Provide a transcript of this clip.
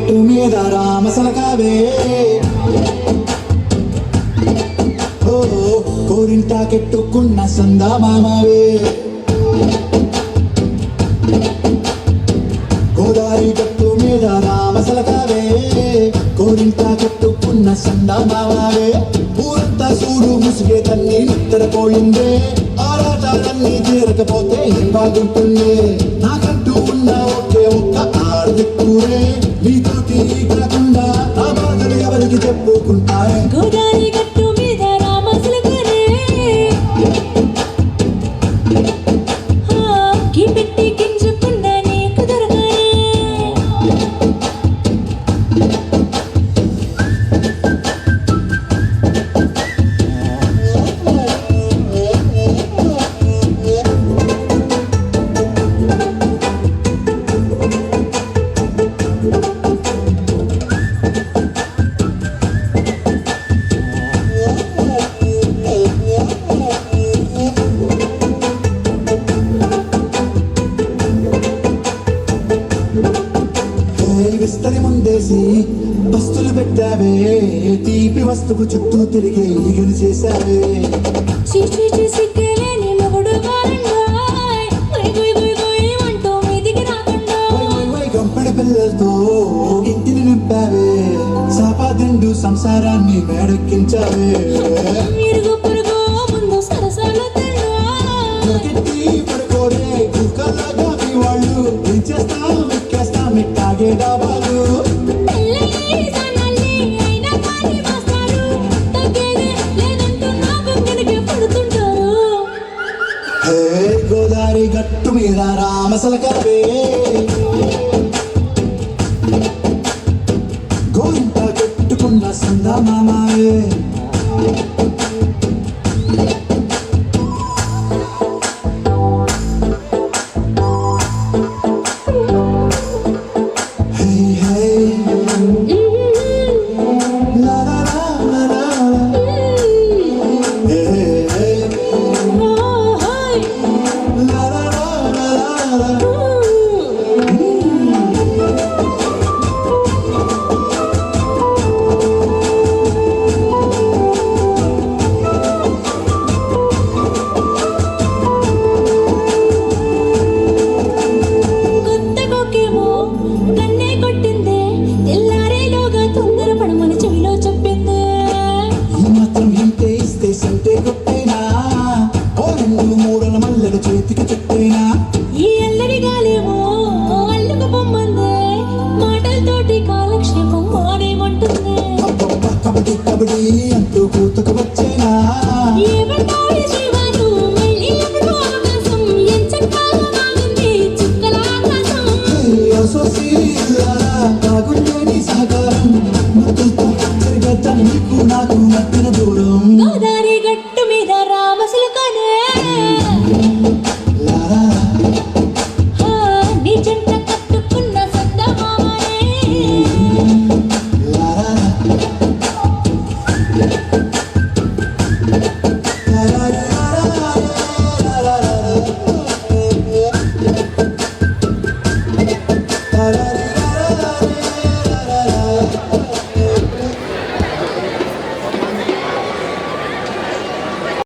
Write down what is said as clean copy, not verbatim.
గట్టు మీద రామసలకావే ఓ కోరింటాకెట్టుకున్న సందా మామావే గోదారి గట్టు మీద రామసలకావే కోరింటాకెట్టుకున్న సందా మామావే ఊరంతా సూడు ముసిగే తన్ని నిద్రపోయిందే ఆరాటాలన్నీ తీరకపోతే ఏం బాగుంటుంది నాకంటూ ఉన్న ఒకే ఒక్క ఆడదిక్కురే నీతోటి కాకుండా నా బాధలు ఎవరికి చెప్పుకుంటారే గోదారి గట్టు మీద రామసలకరే పెట్టి గింజుకున్నా నీకు దొరకనే విస్తరి ముందేసి బస్తులు పెట్టావే తీపి వస్తువు చుట్టూ తిరిగి ఈగలు చేశావే చీచీ చేసి కేలేని మొగుడు గారండాయ్ గుయ్ గుయ్ గుయ్ గుయ్ అంటూ మీదికి రాకుండా గంపెడి పిల్లలతో ఇంటిని నింపావే సాపాదిండు సంసారాన్ని మేడెక్కించావే ఇరుగు పొరుగు ముందు సరసాలు దొరికెత్తి పడుకోరే కుక్కలాగా మీ వాళ్ళు ఏం చేస్తాం ఎక్కేస్తాం ఎట్టాగే డాబాలు గోదారి గట్టు మీద రామసలకవే గోంట కట్టుకున్న సందా మామాయే చేతికి